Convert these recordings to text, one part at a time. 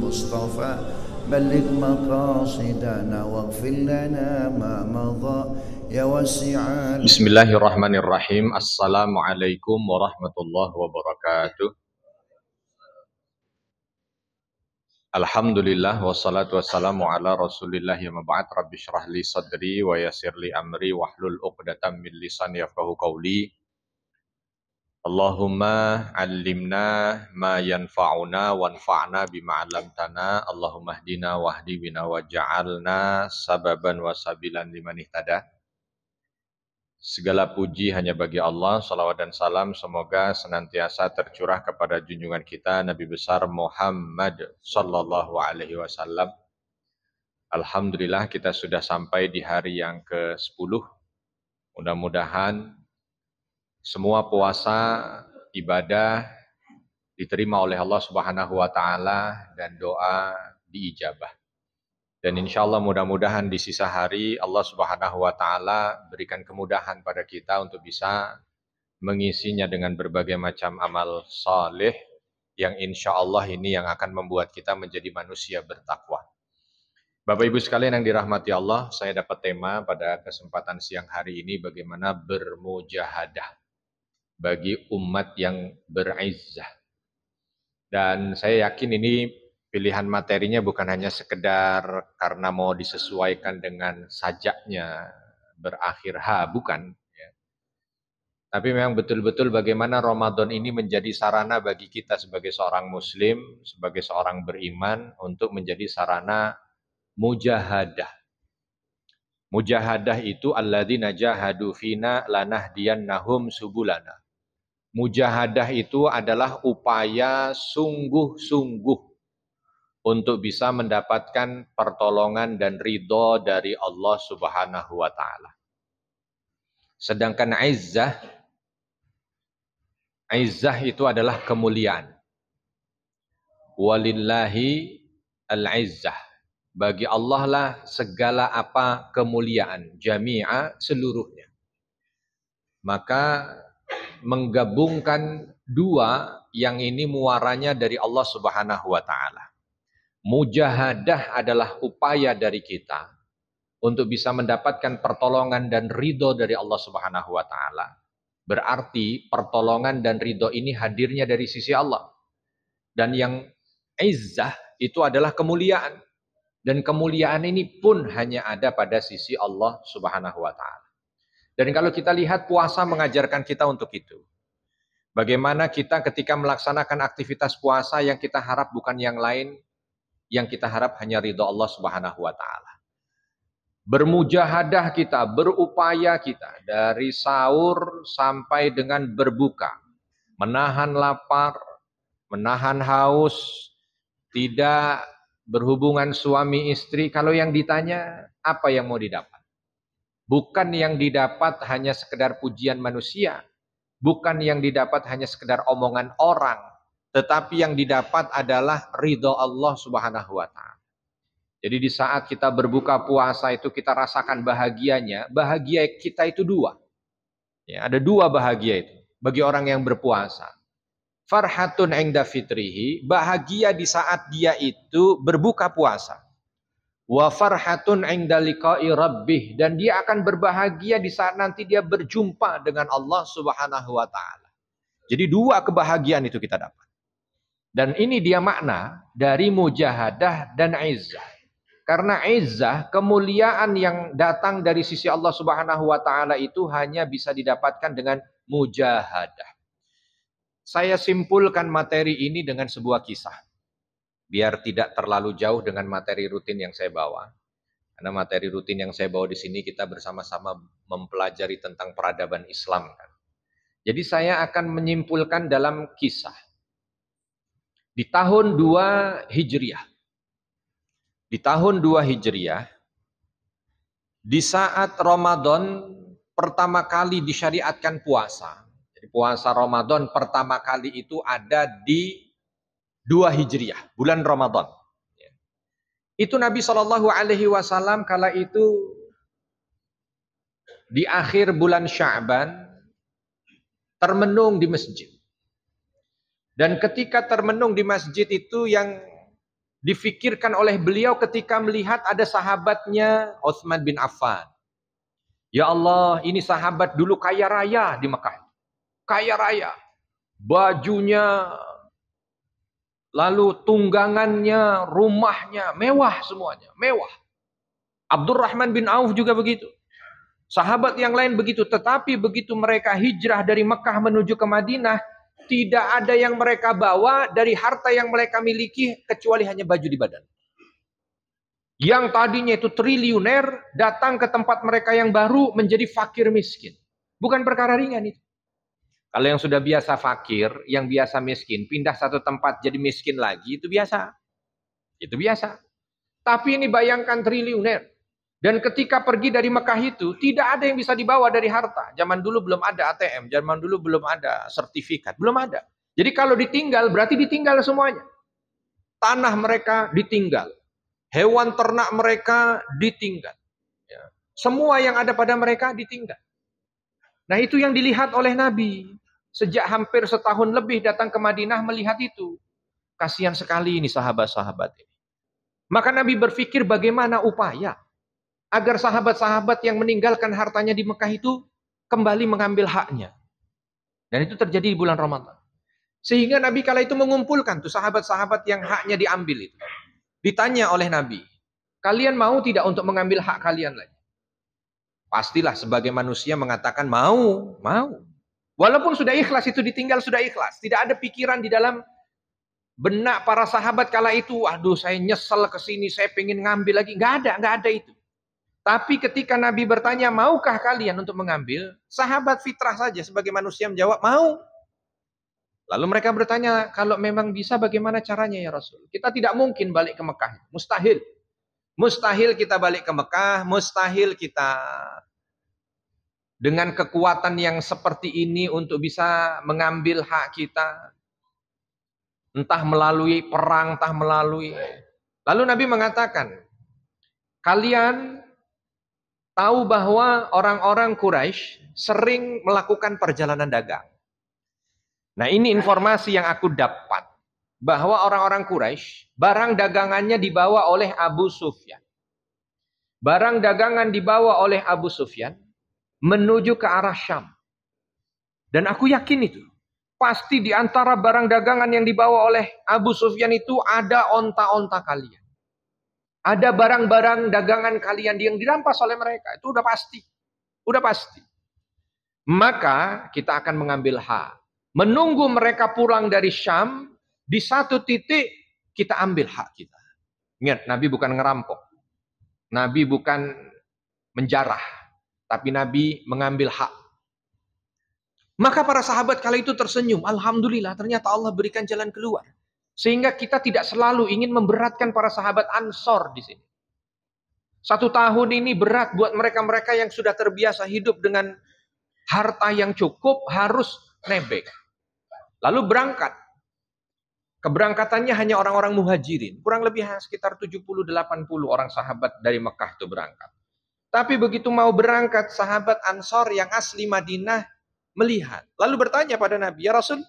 المصطفى بلغ مقاصدنا واغفر لنا ما مضى يا واسع. Bismillahirrahmanirrahim. Assalamualaikum warahmatullahi wabarakatuh. Alhamdulillah wassalatu wassalamu ala Rasulillah ya mab'ad. Rabbi shrah li sadri wa yassir li amri wahlul 'uqdatam min lisani yafqahu qawli. Allahumma 'allimna ma yanfa'una wanfa'na bima 'allamtana. Allahumma hdina wahdi bina waj'alna sababan wa sabilan liman ihtada. Segala puji hanya bagi Allah, salawat dan salam semoga senantiasa tercurah kepada junjungan kita Nabi besar Muhammad sallallahu alaihi wasallam. Alhamdulillah kita sudah sampai di hari yang ke-10. Mudah-mudahan semua puasa, ibadah diterima oleh Allah Subhanahu wa taala dan doa diijabah. Dan insya Allah mudah-mudahan di sisa hari Allah Subhanahu wa taala berikan kemudahan pada kita untuk bisa mengisinya dengan berbagai macam amal saleh yang insya Allah ini yang akan membuat kita menjadi manusia bertakwa. Bapak Ibu sekalian yang dirahmati Allah, saya dapat tema pada kesempatan siang hari ini bagaimana bermujahadah bagi umat yang berizzah. Dan saya yakin ini pilihan materinya bukan hanya sekedar karena mau disesuaikan dengan sajaknya berakhir H, bukan. Ya. Tapi memang betul-betul bagaimana Ramadan ini menjadi sarana bagi kita sebagai seorang muslim, sebagai seorang beriman untuk menjadi sarana mujahadah. Mujahadah itu alladzina jahadu fina lanahdiyannahum subulana. Mujahadah itu adalah upaya sungguh-sungguh untuk bisa mendapatkan pertolongan dan ridho dari Allah Subhanahu wa taala. Sedangkan izzah itu adalah kemuliaan. Walillahi al-izzah. Bagi Allah lah segala apa kemuliaan, jami'a seluruhnya. Maka menggabungkan dua yang ini muaranya dari Allah Subhanahu wa taala. Mujahadah adalah upaya dari kita untuk bisa mendapatkan pertolongan dan ridho dari Allah Subhanahu wa taala. Berarti pertolongan dan ridho ini hadirnya dari sisi Allah. Dan yang izzah itu adalah kemuliaan. Dan kemuliaan ini pun hanya ada pada sisi Allah Subhanahu wa taala. Dan kalau kita lihat puasa mengajarkan kita untuk itu. Bagaimana kita ketika melaksanakan aktivitas puasa yang kita harap bukan yang lain, yang kita harap hanya ridho Allah Subhanahu wa taala. Bermujahadah kita, berupaya kita dari sahur sampai dengan berbuka, menahan lapar, menahan haus, tidak berhubungan suami istri. Kalau yang ditanya, apa yang mau didapat? Bukan yang didapat hanya sekedar pujian manusia, bukan yang didapat hanya sekedar omongan orang, tetapi yang didapat adalah ridho Allah Subhanahu wa taala. Jadi di saat kita berbuka puasa itu kita rasakan bahagianya. Bahagia kita itu dua. Ya, ada dua bahagia itu bagi orang yang berpuasa. Farhatun 'inda fitrihi, bahagia di saat dia itu berbuka puasa. Wa farhatun 'inda liqa'i rabbih, dan dia akan berbahagia di saat nanti dia berjumpa dengan Allah Subhanahu wa taala. Jadi dua kebahagiaan itu kita dapat. Dan ini dia makna dari mujahadah dan izzah. Karena izzah, kemuliaan yang datang dari sisi Allah Subhanahu wa taala itu hanya bisa didapatkan dengan mujahadah. Saya simpulkan materi ini dengan sebuah kisah. Biar tidak terlalu jauh dengan materi rutin yang saya bawa. Karena materi rutin yang saya bawa di sini kita bersama-sama mempelajari tentang peradaban Islam kan. Jadi saya akan menyimpulkan dalam kisah. Di tahun 2 Hijriah. Di tahun 2 Hijriah, di saat Ramadan pertama kali disyariatkan puasa. Jadi puasa Ramadan pertama kali itu ada di 2 Hijriah, bulan Ramadan. Itu Nabi SAW kala itu di akhir bulan Sya'ban termenung di masjid. Dan ketika termenung di masjid itu yang difikirkan oleh beliau ketika melihat ada sahabatnya Utsman bin Affan. Ya Allah, ini sahabat dulu kaya raya di Mekah. Kaya raya. Bajunya, lalu tunggangannya, rumahnya, mewah semuanya. Mewah. Abdurrahman bin Auf juga begitu. Sahabat yang lain begitu. Tetapi begitu mereka hijrah dari Mekah menuju ke Madinah, tidak ada yang mereka bawa dari harta yang mereka miliki kecuali hanya baju di badan. Yang tadinya itu triliuner datang ke tempat mereka yang baru menjadi fakir miskin. Bukan perkara ringan itu. Kalau yang sudah biasa fakir, yang biasa miskin, pindah satu tempat jadi miskin lagi, itu biasa. Itu biasa. Tapi ini bayangkan triliuner. Dan ketika pergi dari Mekah itu, tidak ada yang bisa dibawa dari harta. Zaman dulu belum ada ATM, zaman dulu belum ada sertifikat, belum ada. Jadi kalau ditinggal, berarti ditinggal semuanya. Tanah mereka ditinggal. Hewan ternak mereka ditinggal. Ya. Semua yang ada pada mereka ditinggal. Nah itu yang dilihat oleh Nabi. Sejak hampir setahun lebih datang ke Madinah melihat itu. Kasihan sekali ini sahabat-sahabat ini. Maka Nabi berpikir bagaimana upaya agar sahabat-sahabat yang meninggalkan hartanya di Mekah itu kembali mengambil haknya. Dan itu terjadi di bulan Ramadan. Sehingga Nabi kala itu mengumpulkan tuh sahabat-sahabat yang haknya diambil itu. Ditanya oleh Nabi, kalian mau tidak untuk mengambil hak kalian lagi? Pastilah sebagai manusia mengatakan mau. Walaupun sudah ikhlas itu ditinggal, sudah ikhlas. Tidak ada pikiran di dalam benak para sahabat kala itu, aduh saya nyesel ke sini, saya pengen ngambil lagi. Nggak ada itu. Tapi ketika Nabi bertanya, maukah kalian untuk mengambil? Sahabat fitrah saja sebagai manusia menjawab, mau. Lalu mereka bertanya, kalau memang bisa bagaimana caranya ya Rasul? Kita tidak mungkin balik ke Mekah. Mustahil. Mustahil kita balik ke Mekah, mustahil kita dengan kekuatan yang seperti ini untuk bisa mengambil hak kita. Entah melalui perang, entah melalui... Lalu Nabi mengatakan, kalian tahu bahwa orang-orang Quraisy sering melakukan perjalanan dagang. Nah ini informasi yang aku dapat. Bahwa orang-orang Quraisy, barang dagangannya dibawa oleh Abu Sufyan. Barang dagangan dibawa oleh Abu Sufyan menuju ke arah Syam. Dan aku yakin itu. Pasti di antara barang dagangan yang dibawa oleh Abu Sufyan itu ada onta-onta kalian. Ada barang-barang dagangan kalian yang dirampas oleh mereka. Itu udah pasti. Udah pasti. Maka kita akan mengambil hak. Menunggu mereka pulang dari Syam. Di satu titik kita ambil hak kita. Ingat, Nabi bukan ngerampok. Nabi bukan menjarah. Tapi Nabi mengambil hak. Maka para sahabat kala itu tersenyum. Alhamdulillah ternyata Allah berikan jalan keluar. Sehingga kita tidak selalu ingin memberatkan para sahabat Ansor di sini. 1 tahun ini berat buat mereka-mereka yang sudah terbiasa hidup dengan harta yang cukup, harus nebeng. Lalu berangkat. Keberangkatannya hanya orang-orang muhajirin. Kurang lebih sekitar 70-80 orang sahabat dari Mekah itu berangkat. Tapi begitu mau berangkat, sahabat Ansor yang asli Madinah melihat. Lalu bertanya pada Nabi, ya Rasul,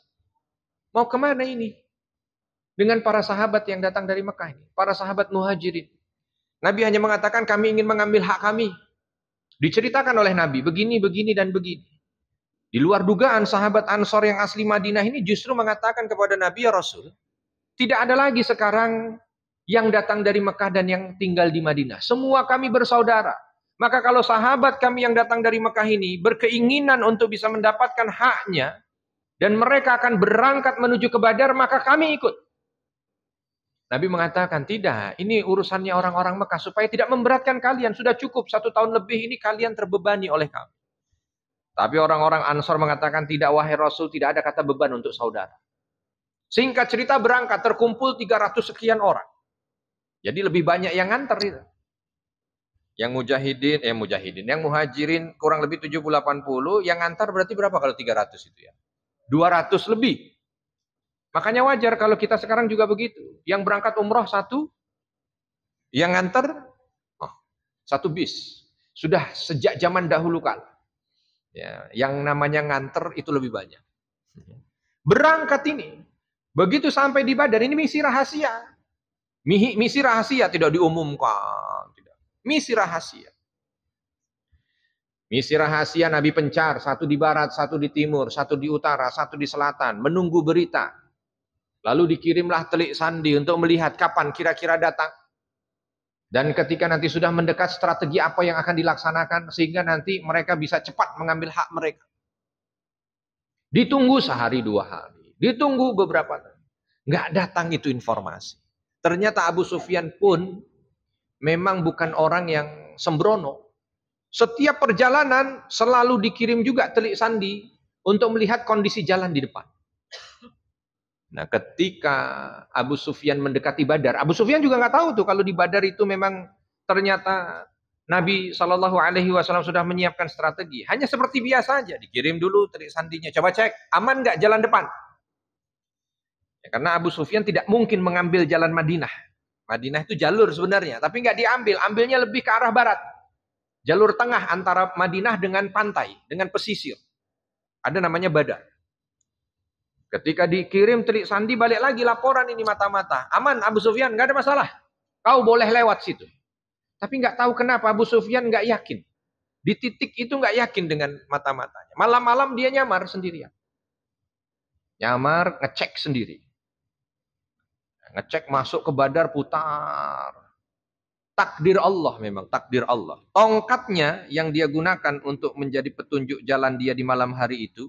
mau kemana ini? Dengan para sahabat yang datang dari Mekah ini. Para sahabat muhajirin. Nabi hanya mengatakan kami ingin mengambil hak kami. Diceritakan oleh Nabi begini, begini, dan begini. Di luar dugaan sahabat Ansor yang asli Madinah ini justru mengatakan kepada Nabi, ya Rasul, tidak ada lagi sekarang yang datang dari Mekah dan yang tinggal di Madinah. Semua kami bersaudara. Maka kalau sahabat kami yang datang dari Mekah ini berkeinginan untuk bisa mendapatkan haknya dan mereka akan berangkat menuju ke Badar, maka kami ikut. Nabi mengatakan, tidak, ini urusannya orang-orang Mekah supaya tidak memberatkan kalian. Sudah cukup 1 tahun lebih ini kalian terbebani oleh kami. Tapi orang-orang Ansor mengatakan, tidak wahai Rasul, tidak ada kata beban untuk saudara. Singkat cerita berangkat, terkumpul 300 sekian orang. Jadi lebih banyak yang nganter itu. Yang yang muhajirin kurang lebih 70-80, yang ngantar berarti berapa kalau 300 itu ya? 200 lebih. Makanya wajar kalau kita sekarang juga begitu. Yang berangkat umroh 1, yang ngantar 1 bis. Sudah sejak zaman dahulu kala. Ya, yang namanya nganter itu lebih banyak. Berangkat ini. Begitu sampai di Badar, ini misi rahasia. Misi rahasia tidak diumumkan. Tidak. Misi rahasia. Misi rahasia Nabi pencar, satu di barat, satu di timur, satu di utara, satu di selatan, menunggu berita. Lalu dikirimlah telik sandi untuk melihat kapan kira-kira datang. Dan ketika nanti sudah mendekat, strategi apa yang akan dilaksanakan sehingga nanti mereka bisa cepat mengambil hak mereka. Ditunggu sehari 2 hari, ditunggu beberapa tahun. Nggak datang itu informasi. Ternyata Abu Sufyan pun memang bukan orang yang sembrono. Setiap perjalanan selalu dikirim juga telik sandi untuk melihat kondisi jalan di depan. Nah, ketika Abu Sufyan mendekati Badar, Abu Sufyan juga nggak tahu tuh kalau di Badar itu memang ternyata Nabi SAW sudah menyiapkan strategi. Hanya seperti biasa aja, dikirim dulu telik sandinya. Coba cek, aman nggak jalan depan? Ya, karena Abu Sufyan tidak mungkin mengambil jalan Madinah. Madinah itu jalur sebenarnya, tapi nggak diambil. Ambilnya lebih ke arah barat. Jalur tengah antara Madinah dengan pantai, dengan pesisir. Ada namanya Badar. Ketika dikirim telik sandi, balik lagi laporan ini mata-mata. Aman Abu Sufyan, nggak ada masalah. Kau boleh lewat situ. Tapi nggak tahu kenapa Abu Sufyan nggak yakin. Di titik itu nggak yakin dengan mata-matanya. Malam-malam dia nyamar sendirian. Nyamar, ngecek sendiri. Ngecek masuk ke Badar, putar. Takdir Allah memang, takdir Allah. Tongkatnya yang dia gunakan untuk menjadi petunjuk jalan dia di malam hari itu,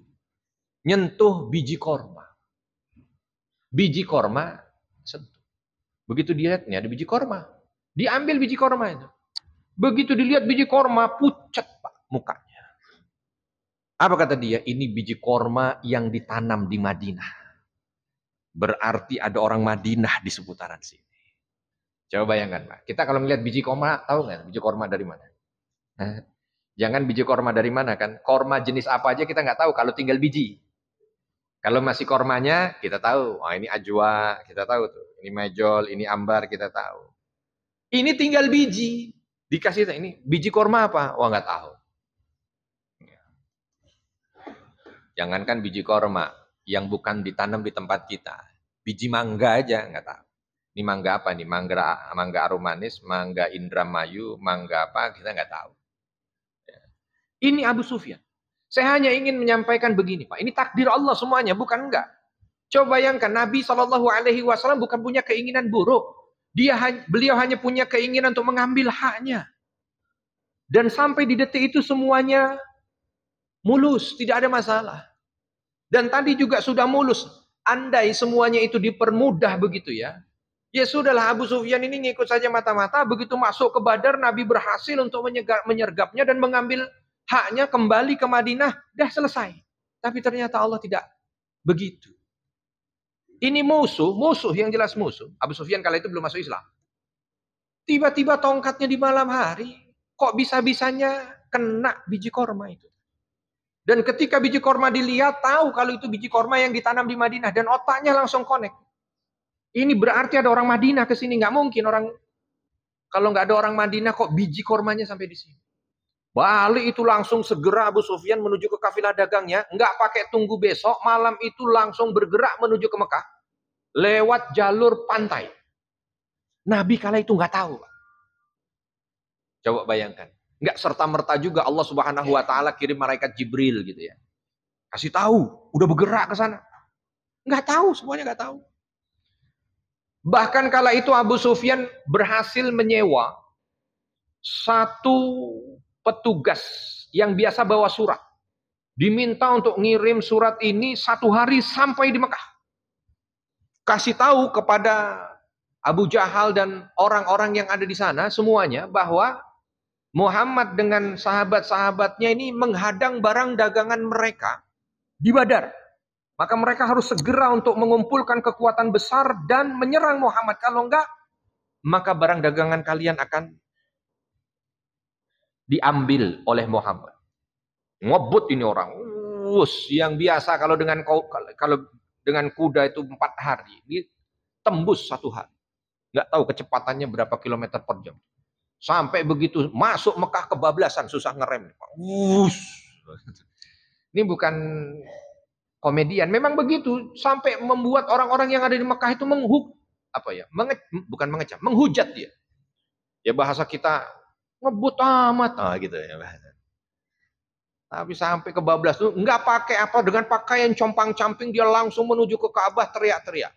nyentuh biji korma. Biji korma, sentuh. Begitu dia lihat, ada biji korma. Diambil biji korma itu. Begitu dilihat biji korma, pucat Pak mukanya. Apa kata dia? Ini biji korma yang ditanam di Madinah. Berarti ada orang Madinah di seputaran sini. Coba bayangkan Pak, kita kalau melihat biji korma, tahu nggak biji korma dari mana? Jangan biji korma dari mana kan? Korma jenis apa aja kita nggak tahu kalau tinggal biji. Kalau masih kormanya, kita tahu. Oh, ini ajwa, kita tahu tuh. Ini mejol, ini ambar, kita tahu. Ini tinggal biji. Dikasih ini biji korma apa? Wah, nggak tahu. Jangankan biji korma yang bukan ditanam di tempat kita. Biji mangga aja nggak tahu. Ini mangga apa nih? Mangga aromanis, mangga Indramayu, mangga apa? Kita nggak tahu. Ini Abu Sufyan. Saya hanya ingin menyampaikan begini, Pak. Ini takdir Allah semuanya, bukan enggak. Coba bayangkan, Nabi SAW bukan punya keinginan buruk. Beliau hanya punya keinginan untuk mengambil haknya. Dan sampai di detik itu semuanya mulus, tidak ada masalah. Dan tadi juga sudah mulus. Andai semuanya itu dipermudah begitu ya. Ya sudahlah, Abu Sufyan ini ngikut saja mata-mata. Begitu masuk ke Badar, Nabi berhasil untuk menyergapnya dan mengambil haknya, kembali ke Madinah. Dah selesai. Tapi ternyata Allah tidak begitu. Ini musuh yang jelas musuh. Abu Sufyan kala itu belum masuk Islam. Tiba-tiba tongkatnya di malam hari. Kok bisa-bisanya kena biji korma itu. Dan ketika biji korma dilihat, tahu kalau itu biji korma yang ditanam di Madinah. Dan otaknya langsung connect. Ini berarti ada orang Madinah ke sini. Nggak mungkin orang, kalau nggak ada orang Madinah kok biji kormanya sampai di sini. Balik itu langsung segera Abu Sufyan menuju ke kafilah dagangnya. Nggak pakai tunggu besok, malam itu langsung bergerak menuju ke Mekah. Lewat jalur pantai. Nabi kala itu nggak tahu. Coba bayangkan. Nggak serta-merta juga Allah Subhanahu wa Ta'ala kirim malaikat Jibril gitu ya. Kasih tahu, udah bergerak ke sana. Nggak tahu, semuanya nggak tahu. Bahkan kala itu Abu Sufyan berhasil menyewa satu petugas yang biasa bawa surat. Diminta untuk ngirim surat ini 1 hari sampai di Mekah. Kasih tahu kepada Abu Jahal dan orang-orang yang ada di sana semuanya bahwa Muhammad dengan sahabat-sahabatnya ini menghadang barang dagangan mereka di Badar. Maka mereka harus segera untuk mengumpulkan kekuatan besar dan menyerang Muhammad. Kalau enggak, maka barang dagangan kalian akan diambil oleh Muhammad. Ngebut ini orang. Yang biasa kalau dengan kuda itu 4 hari. Dia tembus 1 hari. Nggak tahu kecepatannya berapa kilometer per jam. Sampai begitu masuk Mekah kebablasan, susah ngerem. Ini bukan komedian, memang begitu. Sampai membuat orang-orang yang ada di Mekah itu bukan mengecam, menghujat dia. Ya bahasa kita ngebut amat, gitu ya. Tapi sampai kebablas tuh nggak pakai apa, dengan pakaian compang-camping dia langsung menuju ke Ka'bah teriak-teriak.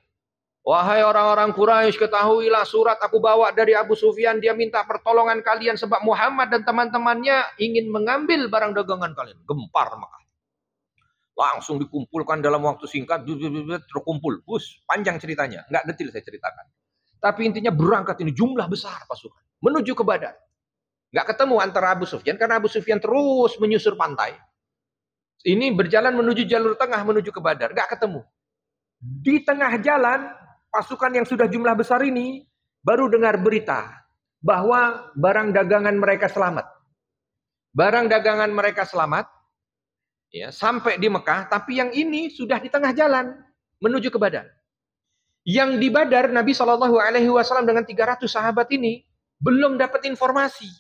Wahai orang-orang Quraisy, ketahuilah surat aku bawa dari Abu Sufyan, dia minta pertolongan kalian sebab Muhammad dan teman-temannya ingin mengambil barang dagangan kalian. Gempar Makkah. Langsung dikumpulkan dalam waktu singkat, terkumpul. Panjang ceritanya, nggak detail saya ceritakan. Tapi intinya berangkat ini jumlah besar pasukan menuju ke Badar. Nggak ketemu antara Abu Sufyan karena Abu Sufyan terus menyusur pantai. Ini berjalan menuju jalur tengah menuju ke Badar, nggak ketemu. Di tengah jalan pasukan yang sudah jumlah besar ini baru dengar berita bahwa barang dagangan mereka selamat. Barang dagangan mereka selamat, ya, sampai di Mekah. Tapi yang ini sudah di tengah jalan menuju ke Badar. Yang di Badar Nabi SAW dengan 300 sahabat ini belum dapat informasi.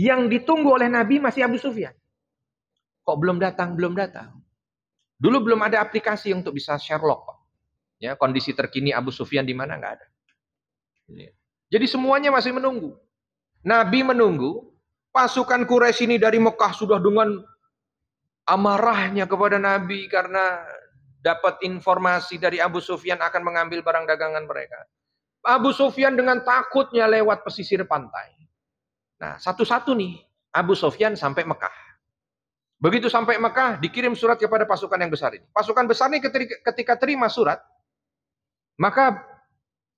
Yang ditunggu oleh Nabi masih Abu Sufyan. Kok belum datang? Belum datang. Dulu belum ada aplikasi untuk bisa Sherlock. Ya, kondisi terkini Abu Sufyan di mana nggak ada. Jadi semuanya masih menunggu. Nabi menunggu. Pasukan Quraisy ini dari Mekah sudah dengan amarahnya kepada Nabi karena dapat informasi dari Abu Sufyan akan mengambil barang dagangan mereka. Abu Sufyan dengan takutnya lewat pesisir pantai. Nah, satu-satu nih, Abu Sufyan sampai Mekah. Begitu sampai Mekah, dikirim surat kepada pasukan yang besar ini. Pasukan besar ini ketika terima surat, maka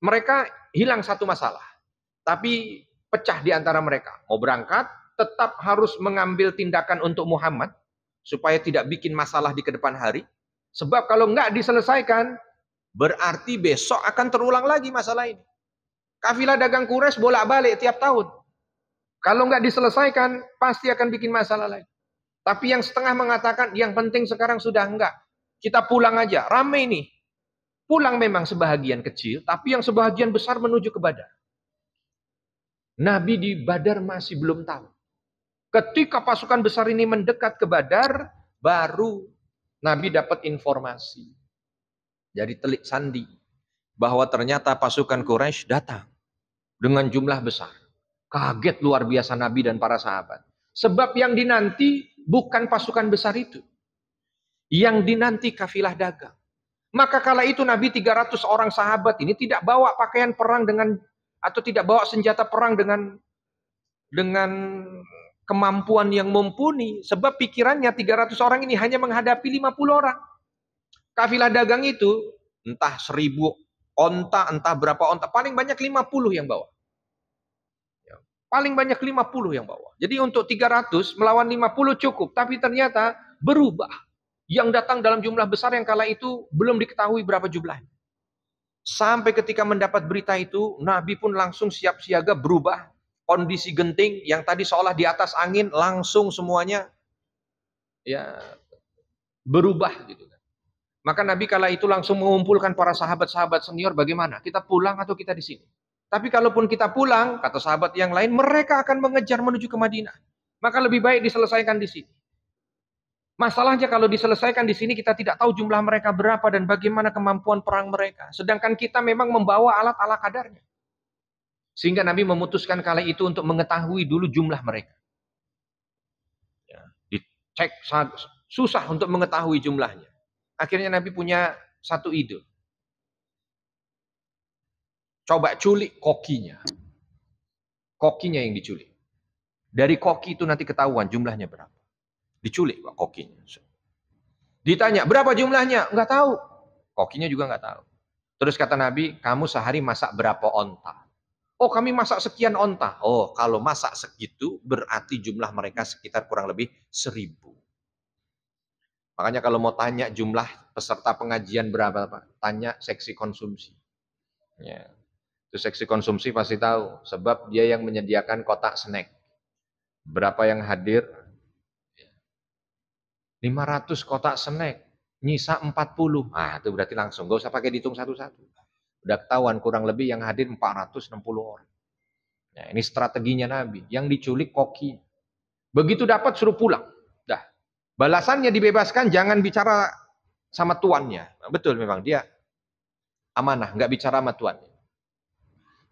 mereka hilang satu masalah. Tapi pecah di antara mereka. Mau berangkat, tetap harus mengambil tindakan untuk Muhammad, supaya tidak bikin masalah di kedepan hari. Sebab kalau nggak diselesaikan, berarti besok akan terulang lagi masalah ini. Kafilah dagang Quraisy bolak-balik tiap tahun. Kalau nggak diselesaikan, pasti akan bikin masalah lagi. Tapi yang setengah mengatakan, yang penting sekarang sudah enggak. Kita pulang aja, rame nih. Pulang memang sebahagian kecil, tapi yang sebahagian besar menuju ke Badar. Nabi di Badar masih belum tahu. Ketika pasukan besar ini mendekat ke Badar, baru Nabi dapat informasi dari telik sandi bahwa ternyata pasukan Quraisy datang dengan jumlah besar. Kaget luar biasa Nabi dan para sahabat. Sebab yang dinanti bukan pasukan besar itu. Yang dinanti kafilah dagang. Maka kala itu Nabi 300 orang sahabat ini tidak bawa pakaian perang atau tidak bawa senjata perang dengan kemampuan yang mumpuni. Sebab pikirannya 300 orang ini hanya menghadapi 50 orang. Kafilah dagang itu entah 1000 onta, entah berapa onta. Paling banyak 50 yang bawa. Paling banyak 50 yang bawa. Jadi untuk 300 melawan 50 cukup. Tapi ternyata berubah. Yang datang dalam jumlah besar yang kala itu belum diketahui berapa jumlahnya. Sampai ketika mendapat berita itu, Nabi pun langsung siap siaga berubah. Kondisi genting yang tadi seolah di atas angin, langsung semuanya ya berubah gitu. Maka Nabi kala itu langsung mengumpulkan para sahabat-sahabat senior, bagaimana? Kita pulang atau kita di sini? Tapi kalaupun kita pulang, kata sahabat yang lain, mereka akan mengejar menuju ke Madinah. Maka lebih baik diselesaikan di sini. Masalahnya kalau diselesaikan di sini, kita tidak tahu jumlah mereka berapa dan bagaimana kemampuan perang mereka. Sedangkan kita memang membawa alat ala kadarnya. Sehingga Nabi memutuskan kali itu untuk mengetahui dulu jumlah mereka. Ya, dicek, susah untuk mengetahui jumlahnya. Akhirnya Nabi punya satu ide. Coba culik kokinya. Kokinya yang diculik. Dari koki itu nanti ketahuan jumlahnya berapa. Diculik Pak kokinya. Ditanya, berapa jumlahnya? Enggak tahu. Kokinya juga enggak tahu. Terus kata Nabi, kamu sehari masak berapa onta? Oh, kami masak sekian onta. Oh, kalau masak segitu berarti jumlah mereka sekitar kurang lebih 1000. Makanya kalau mau tanya jumlah peserta pengajian berapa, Pak? Tanya seksi konsumsi. Ya. Itu seksi konsumsi pasti tahu, sebab dia yang menyediakan kotak snack. Berapa yang hadir? 500 kotak snack, nyisa 40. Ah, itu berarti langsung, gak usah pakai dihitung satu-satu. Udah ketahuan kurang lebih yang hadir 460 orang. Nah, ini strateginya Nabi, yang diculik koki. Begitu dapat suruh pulang. Dah. Balasannya dibebaskan, jangan bicara sama tuannya. Nah, betul memang dia Amanah, nggak bicara sama Tuhan.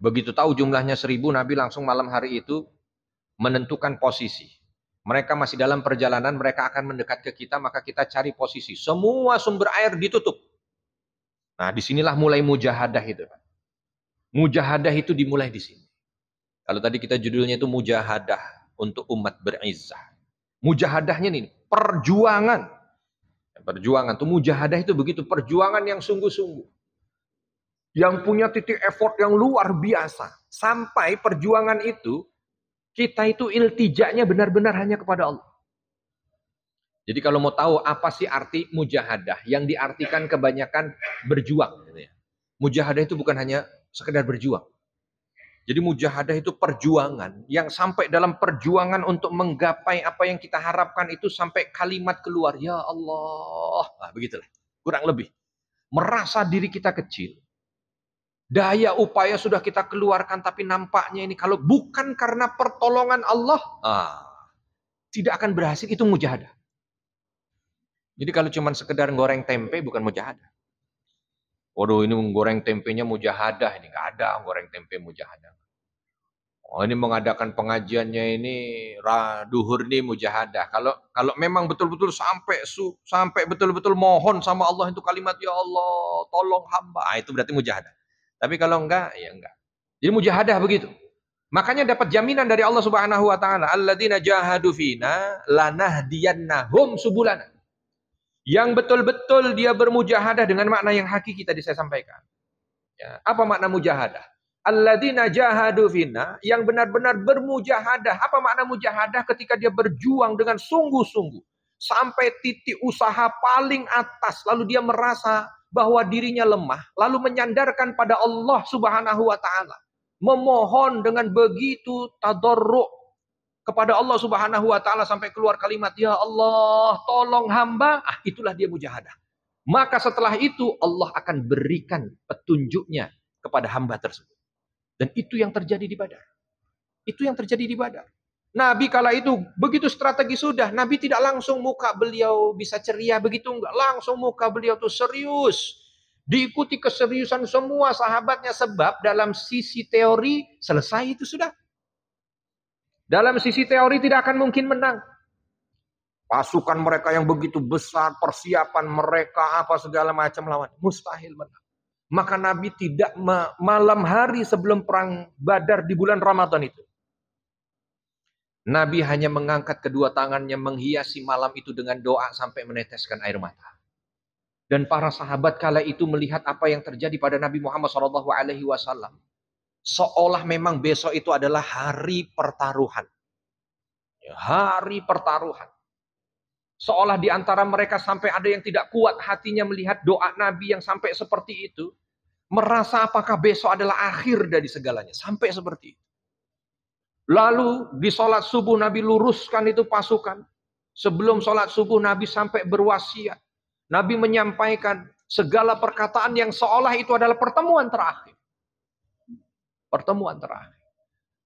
Begitu tahu jumlahnya 1000, Nabi langsung malam hari itu menentukan posisi. Mereka masih dalam perjalanan, mereka akan mendekat ke kita, maka kita cari posisi. Semua sumber air ditutup. Nah, disinilah mulai mujahadah itu. Mujahadah itu dimulai di sini. Kalau tadi kita judulnya itu mujahadah untuk umat berizzah. Mujahadahnya nih, perjuangan. Perjuangan itu mujahadah itu begitu, perjuangan yang sungguh-sungguh. Yang punya titik effort yang luar biasa. Sampai perjuangan itu, kita itu iltijaknya benar-benar hanya kepada Allah. Jadi kalau mau tahu apa sih arti mujahadah, yang diartikan kebanyakan berjuang. Mujahadah itu bukan hanya sekedar berjuang. Jadi mujahadah itu perjuangan, yang sampai dalam perjuangan untuk menggapai apa yang kita harapkan itu sampai kalimat keluar, ya Allah. Nah, begitulah, kurang lebih. Merasa diri kita kecil. Daya upaya sudah kita keluarkan, tapi nampaknya ini kalau bukan karena pertolongan Allah, tidak akan berhasil. Itu mujahadah. Jadi kalau cuma sekedar goreng tempe, bukan mujahadah. Waduh, ini goreng tempenya mujahadah. Ini nggak ada goreng tempe mujahadah. Oh, ini mengadakan pengajiannya ini duhur nih mujahadah. Kalau memang betul-betul sampai betul-betul mohon sama Allah itu kalimat ya Allah, tolong hamba, itu berarti mujahadah. Tapi kalau enggak, ya enggak. Jadi mujahadah begitu. Makanya dapat jaminan dari Allah Subhanahu wa taala, alladzina jahadu fina lanahdiyannahum subulana. Yang betul-betul dia bermujahadah dengan makna yang hakiki tadi saya sampaikan. Ya, apa makna mujahadah? Alladzina jahadu fina, yang benar-benar bermujahadah. Apa makna mujahadah? Ketika dia berjuang dengan sungguh-sungguh sampai titik usaha paling atas, lalu dia merasa bahwa dirinya lemah, lalu menyandarkan pada Allah Subhanahu wa taala. Memohon dengan begitu tadarru' kepada Allah Subhanahu wa taala sampai keluar kalimat ya Allah, tolong hamba. Itulah dia mujahadah. Maka setelah itu Allah akan berikan petunjuknya kepada hamba tersebut. Dan itu yang terjadi di Badar. Itu yang terjadi di Badar. Nabi kala itu begitu strategi sudah, Nabi tidak langsung muka beliau bisa ceria begitu, enggak. Langsung muka beliau tuh serius. Diikuti keseriusan semua sahabatnya, sebab dalam sisi teori selesai itu sudah. Dalam sisi teori tidak akan mungkin menang. Pasukan mereka yang begitu besar, persiapan mereka apa segala macam lawan, mustahil menang. Maka Nabi tidak malam hari sebelum perang Badar di bulan Ramadan itu, Nabi hanya mengangkat kedua tangannya menghiasi malam itu dengan doa sampai meneteskan air mata. Dan para sahabat kala itu melihat apa yang terjadi pada Nabi Muhammad SAW. Seolah memang besok itu adalah hari pertaruhan. Hari pertaruhan. Seolah di antara mereka sampai ada yang tidak kuat hatinya melihat doa Nabi yang sampai seperti itu. Merasa apakah besok adalah akhir dari segalanya. Sampai seperti itu. Lalu di sholat subuh Nabi luruskan itu pasukan. Sebelum sholat subuh Nabi sampai berwasiat. Nabi menyampaikan segala perkataan yang seolah itu adalah pertemuan terakhir. Pertemuan terakhir.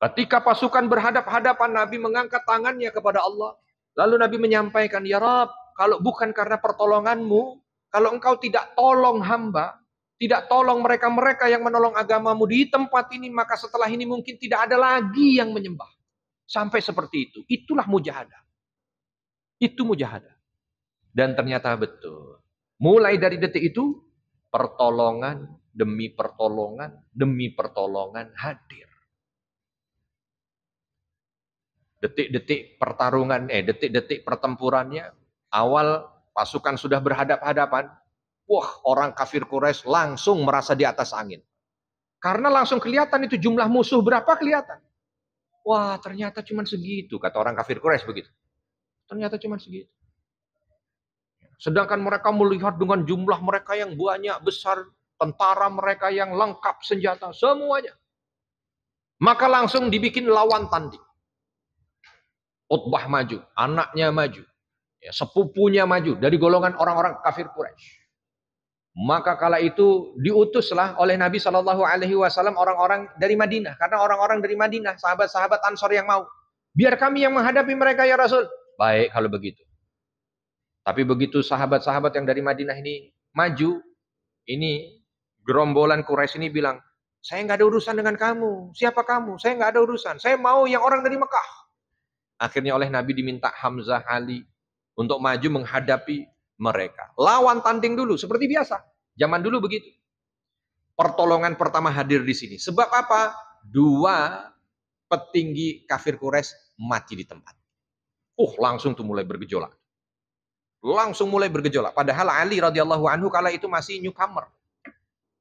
Ketika pasukan berhadap-hadapan, Nabi mengangkat tangannya kepada Allah. Lalu Nabi menyampaikan, ya Rabb, kalau bukan karena pertolonganmu, kalau engkau tidak tolong hamba, tidak tolong mereka-mereka yang menolong agamamu di tempat ini, maka setelah ini mungkin tidak ada lagi yang menyembah. Sampai seperti itu. Itulah mujahadah. Itu mujahadah. Dan ternyata betul. Mulai dari detik itu, pertolongan demi pertolongan hadir. Detik-detik pertarungan, detik-detik pertempurannya, awal pasukan sudah berhadap-hadapan, wah, orang kafir Quraisy langsung merasa di atas angin. Karena langsung kelihatan itu jumlah musuh berapa kelihatan. Wah, ternyata cuma segitu, kata orang kafir Quraisy begitu. Ternyata cuma segitu. Sedangkan mereka melihat dengan jumlah mereka yang banyak, besar, tentara mereka yang lengkap senjata, semuanya. Maka langsung dibikin lawan tanding. Utbah maju, anaknya maju, sepupunya maju dari golongan orang-orang kafir Quraisy. Maka kala itu diutuslah oleh Nabi SAW orang-orang dari Madinah, karena orang-orang dari Madinah, sahabat-sahabat Ansor yang mau, biar kami yang menghadapi mereka ya Rasul. Baik kalau begitu. Tapi begitu sahabat-sahabat yang dari Madinah ini maju, ini Gerombolan Quraisy ini bilang, saya nggak ada urusan dengan kamu. Siapa kamu? Saya nggak ada urusan. Saya mau yang orang dari Mekah. Akhirnya oleh Nabi diminta Hamzah, Ali untuk maju menghadapi mereka. Lawan tanding dulu seperti biasa. Zaman dulu begitu. Pertolongan pertama hadir di sini. Sebab apa? Dua petinggi kafir Quraisy mati di tempat. Langsung tuh mulai bergejolak. Langsung mulai bergejolak. Padahal Ali radhiyallahu anhu kala itu masih newcomer.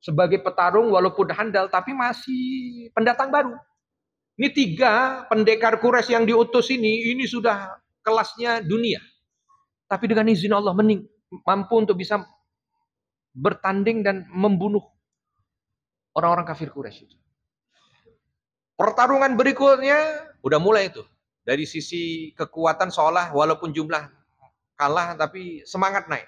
Sebagai petarung walaupun handal tapi masih pendatang baru. Ini 3 pendekar Quraisy yang diutus ini sudah kelasnya dunia. Tapi dengan izin Allah mampu untuk bisa bertanding dan membunuh orang-orang kafir Quraisy itu. Pertarungan berikutnya udah mulai itu. Dari sisi kekuatan seolah walaupun jumlah kalah tapi semangat naik.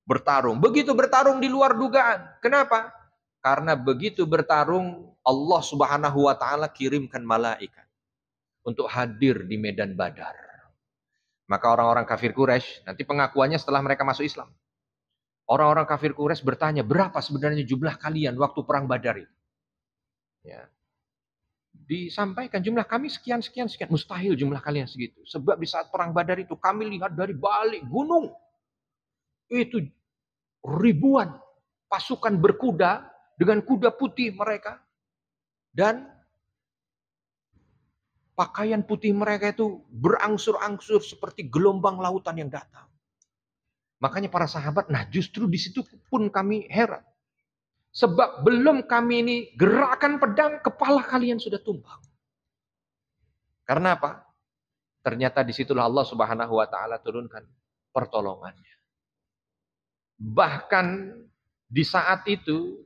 Bertarung. Begitu bertarung di luar dugaan. Kenapa? Karena begitu bertarung Allah Subhanahu wa taala kirimkan malaikat untuk hadir di medan Badar. Maka orang-orang kafir Quraisy, nanti pengakuannya setelah mereka masuk Islam. Orang-orang kafir Quraisy bertanya, berapa sebenarnya jumlah kalian waktu perang Badar itu? Ya. Disampaikan jumlah kami sekian. Mustahil jumlah kalian segitu. Sebab di saat perang Badar itu kami lihat dari balik gunung. Itu ribuan pasukan berkuda dengan kuda putih mereka. Dan pakaian putih mereka itu berangsur-angsur seperti gelombang lautan yang datang. Makanya para sahabat, justru di situ pun kami heran. Sebab belum kami ini gerakan pedang, kepala kalian sudah tumbang. Karena apa? Ternyata disitulah Allah Subhanahu wa taala turunkan pertolongannya. Bahkan di saat itu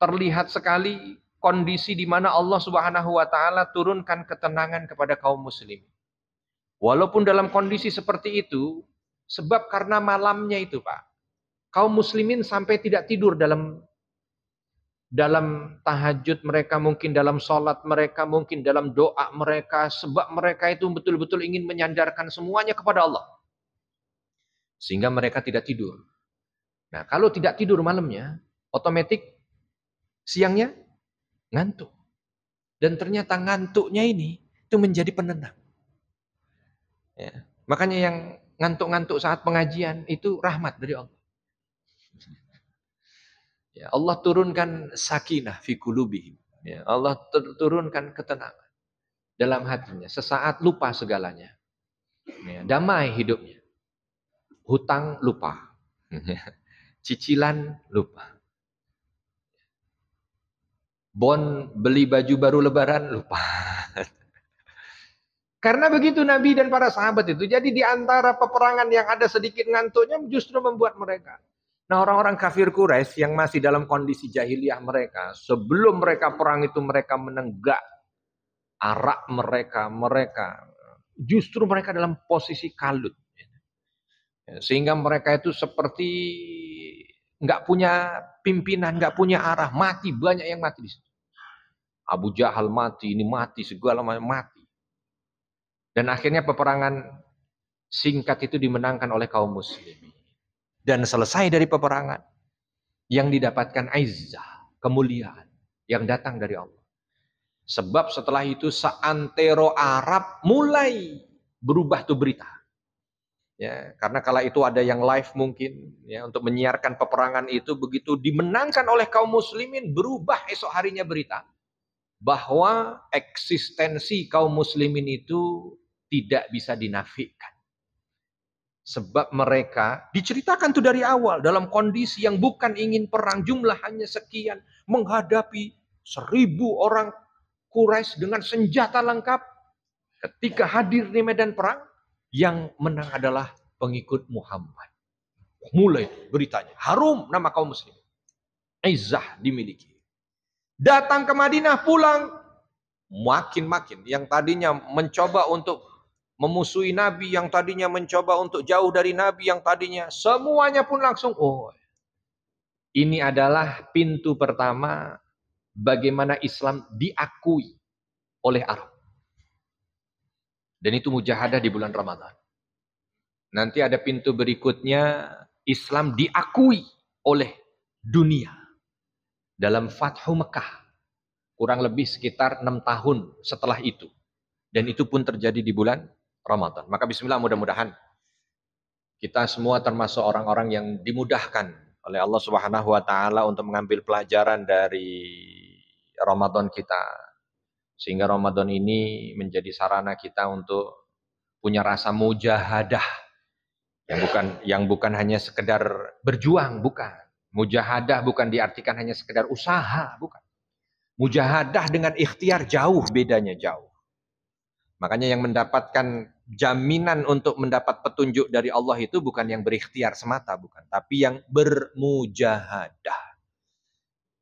terlihat sekali kondisi di mana Allah Subhanahu wa taala turunkan ketenangan kepada kaum muslim. Walaupun dalam kondisi seperti itu, sebab karena malamnya itu, Pak, kaum muslimin sampai tidak tidur dalam tahajud mereka, mungkin dalam sholat mereka, mungkin dalam doa mereka, sebab mereka itu betul-betul ingin menyandarkan semuanya kepada Allah. Sehingga mereka tidak tidur. Nah, kalau tidak tidur malamnya, otomatis siangnya ngantuk. Dan ternyata ngantuknya ini itu menjadi penenang. Ya. Makanya yang ngantuk-ngantuk saat pengajian itu rahmat dari Allah. Ya, Allah turunkan sakinah fi qulubihim. Ya, Allah turunkan ketenangan dalam hatinya. Sesaat lupa segalanya. Ya, damai hidupnya. Hutang lupa. Cicilan lupa. Bon beli baju baru lebaran lupa. Karena begitu Nabi dan para sahabat itu. Jadi di antara peperangan yang ada sedikit ngantuknya justru membuat mereka. Nah, orang-orang kafir Quraisy yang masih dalam kondisi jahiliyah mereka, sebelum mereka perang itu mereka menenggak arak mereka justru mereka dalam posisi kalut. Sehingga mereka itu seperti nggak punya pimpinan, nggak punya arah, mati, banyak yang mati di situ. Abu Jahal mati, ini mati, segala macam mati. Dan akhirnya peperangan singkat itu dimenangkan oleh kaum muslimin. Dan selesai dari peperangan yang didapatkan izzah, kemuliaan yang datang dari Allah. Sebab setelah itu seantero Arab mulai berubah tuh berita. Ya, karena kala itu ada yang live mungkin ya untuk menyiarkan peperangan itu, begitu dimenangkan oleh kaum muslimin berubah esok harinya berita bahwa eksistensi kaum muslimin itu tidak bisa dinafikan. Sebab mereka diceritakan tuh dari awal dalam kondisi yang bukan ingin perang, jumlah hanya sekian, menghadapi 1000 orang Quraisy dengan senjata lengkap. Ketika hadir di medan perang, yang menang adalah pengikut Muhammad. Mulai beritanya, harum nama kaum muslim. Izzah dimiliki. Datang ke Madinah, pulang, makin-makin. Yang tadinya mencoba untuk memusuhi Nabi, yang tadinya mencoba untuk jauh dari Nabi, yang tadinya semuanya pun langsung, ini adalah pintu pertama bagaimana Islam diakui oleh Arab. Dan itu mujahadah di bulan Ramadan. Nanti ada pintu berikutnya, Islam diakui oleh dunia. dalam Fathu Mekah. Kurang lebih sekitar 6 tahun setelah itu. Dan itu pun terjadi di bulan Ramadan. Maka bismillah, mudah-mudahan kita semua termasuk orang-orang yang dimudahkan oleh Allah Subhanahu wa taala untuk mengambil pelajaran dari Ramadan kita. Sehingga Ramadan ini menjadi sarana kita untuk punya rasa mujahadah. Yang bukan hanya sekedar berjuang, bukan. Mujahadah bukan diartikan hanya sekedar usaha, bukan. Mujahadah dengan ikhtiar jauh bedanya, jauh. Makanya yang mendapatkan jaminan untuk mendapat petunjuk dari Allah itu bukan yang berikhtiar semata, bukan, tapi yang bermujahadah.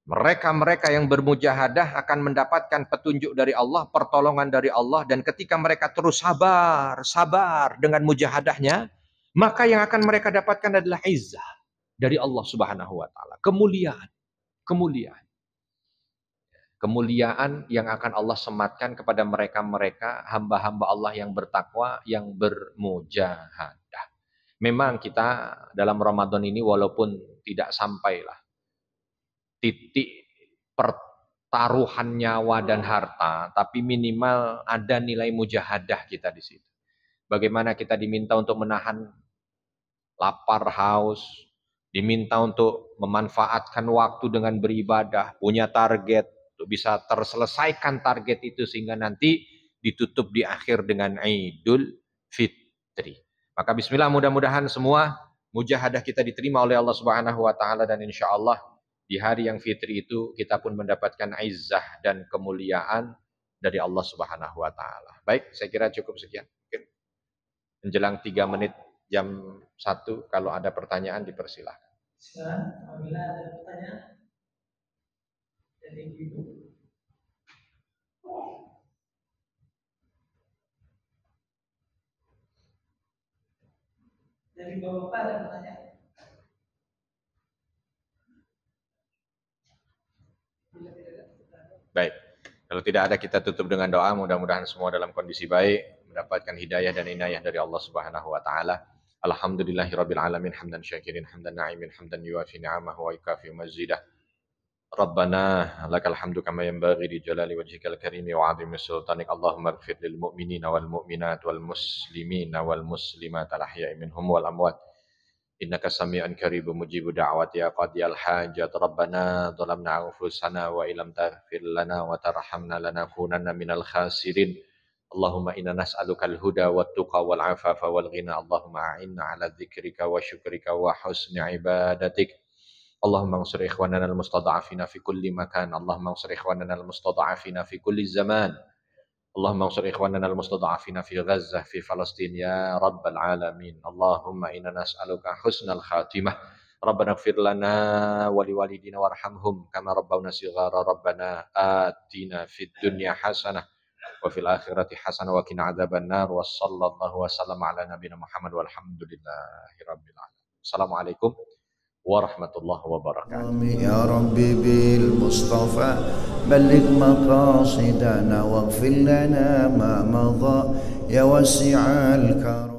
Mereka-mereka yang bermujahadah akan mendapatkan petunjuk dari Allah, pertolongan dari Allah, dan ketika mereka terus sabar dengan mujahadahnya, maka yang akan mereka dapatkan adalah izzah dari Allah Subhanahu wa taala, kemuliaan yang akan Allah sematkan kepada mereka-mereka hamba-hamba Allah yang bertakwa, yang bermujahadah. Memang kita dalam Ramadan ini walaupun tidak sampailah titik pertaruhan nyawa dan harta, tapi minimal ada nilai mujahadah kita di situ. Bagaimana kita diminta untuk menahan lapar, haus, diminta untuk memanfaatkan waktu dengan beribadah, punya target, untuk bisa terselesaikan target itu sehingga nanti ditutup di akhir dengan Idul Fitri. Maka bismillah, mudah-mudahan semua mujahadah kita diterima oleh Allah Subhanahu wa taala, dan insyaallah di hari yang fitri itu kita pun mendapatkan izzah dan kemuliaan dari Allah Subhanahu wa taala. Baik, saya kira cukup sekian. Mungkin menjelang 3 menit jam 1, kalau ada pertanyaan dipersilahkan. Sekarang apabila ada pertanyaan dari Ibu. Dari Bapak ada pertanyaan? Baik, kalau tidak ada kita tutup dengan doa. Mudah-mudahan semua dalam kondisi baik, mendapatkan hidayah dan inayah dari Allah Subhanahu wa taala. Alhamdulillahirabbil alamin, hamdan syakirin, hamdan na'imin, hamdan yuwafi ni'amahu wa yukafi mazidah. Rabbana lakal hamdu kama yanbaghi li jalali wajhikal karimi wa 'azimi sultanik. Allahumma ighfir lil mu'minina wal mu'minat wal muslimina wal muslimat al ahya'i minhum wal amwat. Innaka sami'un qaribun mujibu da'wati ya qadiyal hajat. Rabbana dhalamna anfusana wa illam taghfir lana wa tarhamna lanakunanna minal khasirin. Allahumma inna nas'alukal huda wat tuqa wal afafa wal ghina. Allahumma a'inna 'ala dzikrika wa syukrika wa husni ibadatik. Allahumma ansur ikhwanana al-mustada'afina fi kulli makan. Allahumma ansur ikhwanana al-mustada'afina fi kulli zaman. Allahumma ansur ikhwanana al-mustada'afina fi Gazzah, fi Palestin ya rabbal alamin. Allahumma inna nas'aluka husnal khatimah. Rabbana ighfir lana wa liwalidina warhamhum kama rabbawna shighara. Rabbana atina fid dunya hasanah wa fil akhirati hasanah wa qina adzabannar. Wa sallallahu wa sallama ala nabiyyina Muhammad walhamdulillahi rabbil alamin. Assalamualaikum warahmatullahi wabarakatuh. Ya Rabbi bil Mustafa balligh maqasidana waghfir lana ma madha ya wasi'al karam.